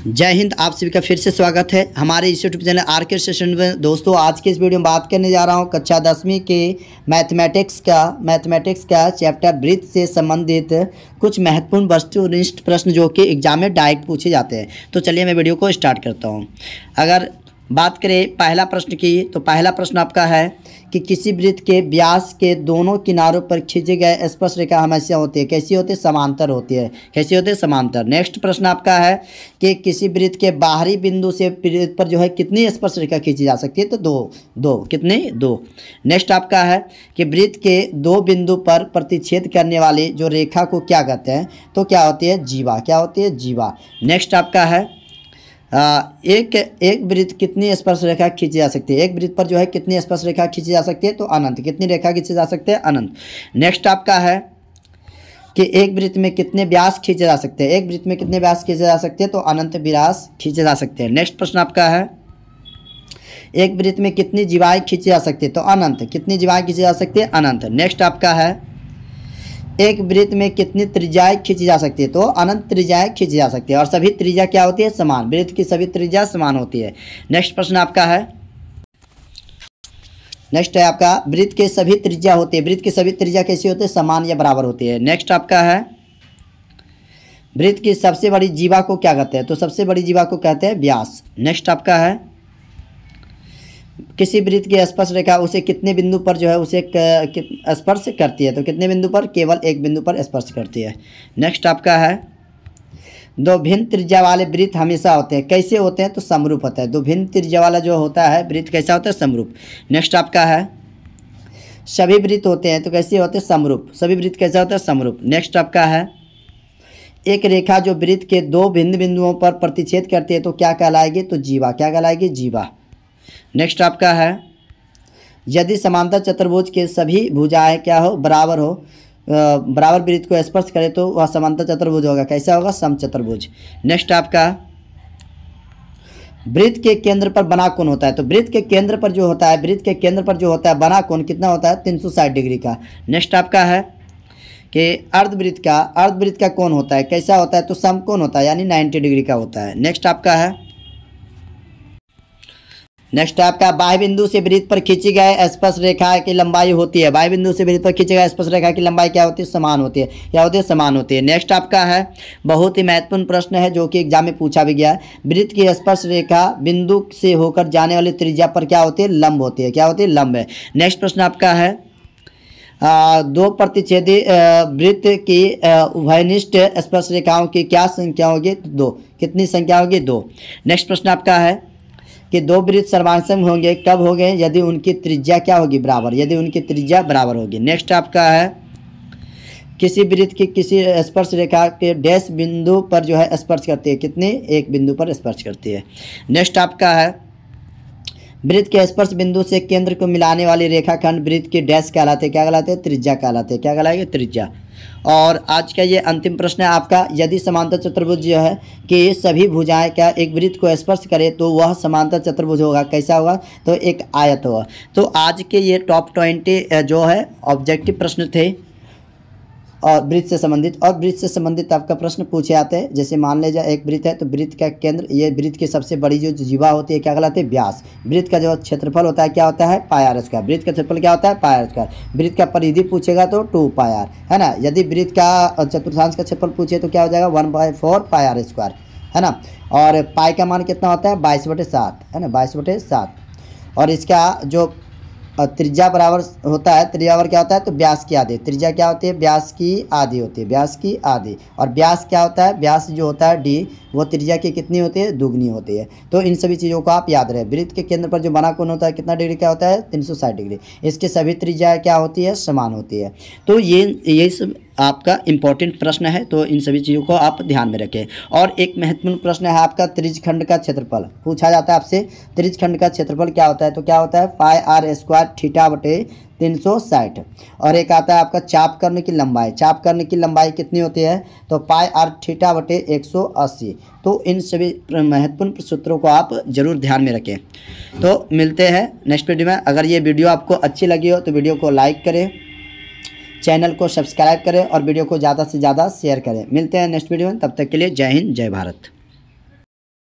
जय हिंद। आप सभी का फिर से स्वागत है हमारे इस यूट्यूब चैनल आर के सेशन में। दोस्तों आज के इस वीडियो में बात करने जा रहा हूं कक्षा 10वीं के मैथमेटिक्स का चैप्टर ब्रीथ से संबंधित कुछ महत्वपूर्ण वस्तुनिष्ठ प्रश्न जो कि एग्जाम में डायरेक्ट पूछे जाते हैं। तो चलिए मैं वीडियो को स्टार्ट करता हूँ। अगर बात करें पहला प्रश्न की, तो पहला प्रश्न आपका है कि किसी वृत्त के व्यास के दोनों किनारों पर खींचे गए स्पर्श रेखा हमेशा होती है, कैसी होती है? समांतर होती है। कैसी होती है? समांतर। नेक्स्ट प्रश्न आपका है कि किसी वृत्त के बाहरी बिंदु से वृत्त पर जो है कितनी स्पर्श रेखा खींची जा सकती है? तो दो। कितनी? दो। नेक्स्ट आपका है कि वृत्त के दो बिंदु पर प्रतिच्छेद करने वाली जो रेखा को क्या कहते हैं? तो क्या होती है? जीवा। क्या होती है? जीवा। नेक्स्ट आपका है एक वृत्त कितनी स्पर्श रेखा खींची जा सकती है? एक वृत्त पर जो है कितनी स्पर्श रेखा खींची जा सकती है? तो अनंत। कितनी रेखा खींची जा सकते हैं? अनंत। नेक्स्ट आपका है कि एक वृत्त में कितने व्यास खींचे जा सकते हैं? एक वृत्त में कितने व्यास खींचे जा सकते हैं? तो अनंत व्यास खींचे जा सकते हैं। नेक्स्ट प्रश्न आपका है एक वृत्त में कितनी जीवाएं खींची जा सकती है? तो अनंत। कितनी जीवाएं खींची जा सकती है? अनंत। नेक्स्ट आपका है एक वृत्त में कितनी त्रिज्याएं खींची जा सकती है? तो अनंत त्रिज्याएं खींची जा सकती है और सभी त्रिज्या क्या होती है? समान। वृत्त की सभी त्रिज्या समान होती है। नेक्स्ट प्रश्न आपका है नेक्स्ट है आपका वृत्त के सभी त्रिज्या होती है। वृत्त की सभी त्रिज्या कैसी होती है? समान या बराबर होती है। नेक्स्ट आपका है वृत्त की सबसे बड़ी जीवा को क्या कहते हैं? तो सबसे बड़ी जीवा को कहते हैं व्यास। नेक्स्ट आपका है किसी वृत्त की स्पर्श रेखा उसे कितने बिंदु पर जो है उसे स्पर्श करती है? तो कितने बिंदु पर? केवल एक बिंदु पर स्पर्श करती है। नेक्स्ट आपका है दो भिन्न त्रिज्या वाले वृत्त हमेशा होते हैं, कैसे होते हैं? तो समरूप होता है। दो भिन्न त्रिज्या वाला जो होता है वृत्त कैसा होता है? समरूप। नेक्स्ट आपका है सभी वृत्त होते हैं तो कैसे होते हैं? समरूप। सभी वृत्त कैसा होता है? समरूप। नेक्स्ट आपका है एक रेखा जो वृत्त के दो भिन्न बिंदुओं पर प्रतिच्छेद करती है तो क्या कहलाएगी? तो जीवा। क्या कहलाएगी? जीवा। नेक्स्ट आपका है यदि समांतर चतुर्भुज के सभी भुजाएं क्या हो? बराबर हो, बराबर वृत्त को स्पर्श करे तो वह समांतर चतुर्भुज होगा। कैसा होगा? समचतुर्भुज। नेक्स्ट आपका वृत्त के केंद्र पर बना कोण होता है। तो वृत्त के केंद्र पर जो होता है बना कोण कितना होता है? 360 डिग्री का। नेक्स्ट आपका है कि अर्धवृत्त का कोण होता है, कैसा होता है? तो समकोण होता है, यानी 90 डिग्री का होता है। नेक्स्ट आपका बाह्य बिंदु से वृत्त पर खींची गए स्पर्श रेखा की लंबाई होती है। बाह्य बिंदु से वृत्त पर खींची गए स्पर्श रेखा की लंबाई क्या होती है? समान होती है। क्या होती है? समान होती है। नेक्स्ट आपका है बहुत ही महत्वपूर्ण प्रश्न है जो कि एग्जाम में पूछा भी गया है। वृत्त की स्पर्श रेखा बिंदु से होकर जाने वाली त्रिज्या पर क्या होती है? लंब होती है। क्या होती है? लंब है। नेक्स्ट प्रश्न आपका है दो प्रतिच्छेदी वृत्त की उभयनिष्ठ स्पर्श रेखाओं की क्या संख्या होगी? तो दो। कितनी संख्या होगी? दो। नेक्स्ट प्रश्न आपका है कि दो वृत्त सर्वांसम होंगे, कब होंगे? यदि उनकी त्रिज्या क्या होगी? बराबर। यदि उनकी त्रिज्या बराबर होगी। नेक्स्ट आपका है किसी वृत्त की किसी स्पर्श रेखा के डैश बिंदु पर जो है स्पर्श करती है, कितने? एक बिंदु पर स्पर्श करती है। नेक्स्ट आपका है वृत्त के स्पर्श बिंदु से केंद्र को मिलाने वाली रेखाखंड वृत्त की डैश कहलाते हैं। क्या कहलाते हैं? त्रिज्या कहलाते हैं। क्या कहलाएंगे? त्रिज्या। और आज का ये अंतिम प्रश्न है आपका यदि समांतर चतुर्भुज जो है कि सभी भुजाएं क्या एक वृत्त को स्पर्श करे तो वह समांतर चतुर्भुज होगा। कैसा होगा? तो एक आयत होगा। तो आज के ये टॉप 20 जो है ऑब्जेक्टिव प्रश्न थे और वृत्त से संबंधित आपका प्रश्न पूछे जाते हैं। जैसे मान लीजिए एक वृत्त है तो वृत्त का केंद्र, ये वृत्त की सबसे बड़ी जो जीवा होती है क्या कहलाती है? व्यास। वृत्त का जो क्षेत्रफल होता है क्या होता है? पाई आर स्क्वायर। वृत्त का क्षेत्रफल क्या होता है? पाई आर स्क्वायर। वृत्त का परिधि पूछेगा तो 2 पाई आर, है ना। यदि वृत्त का चतुर्थांश का क्षेत्रफल पूछे तो क्या हो जाएगा? 1/4 पाई आर स्क्वायर, है ना। और पाई का मान कितना होता है? 22/7, है ना, 22/7। और इसका जो त्रिज्या बराबर होता है, त्रिज्या बराबर क्या होता है? तो व्यास की आधी। त्रिज्या क्या होती है? व्यास की आधी होती है। व्यास की आधी। और व्यास क्या होता है? व्यास जो होता है डी, वो त्रिज्या की कितनी होती है? दुगनी होती है। तो इन सभी चीज़ों को आप याद रखें। वृत्त के केंद्र पर जो बना कोण होता है कितना डिग्री का होता है? 360 डिग्री। इसके सभी त्रिज्या क्या होती है? समान होती है। तो ये सब आपका इम्पोर्टेंट प्रश्न है, तो इन सभी चीज़ों को आप ध्यान में रखें। और एक महत्वपूर्ण प्रश्न है आपका त्रिज्यखंड का क्षेत्रफल पूछा जाता है आपसे। त्रिज्यखंड का क्षेत्रफल क्या होता है? तो क्या होता है? पाई आर स्क्वायर थीटा बटे 360। और एक आता है आपका चाप करने की लंबाई। चाप करने की लंबाई कितनी होती है? तो पाई आर थीटा बटे 180। तो इन सभी महत्वपूर्ण सूत्रों को आप जरूर ध्यान में रखें। तो मिलते हैं नेक्स्ट वीडियो में। अगर ये वीडियो आपको अच्छी लगी हो तो वीडियो को लाइक करें, चैनल को सब्सक्राइब करें और वीडियो को ज़्यादा से ज़्यादा शेयर करें। मिलते हैं नेक्स्ट वीडियो में, तब तक के लिए जय हिंद, जय भारत।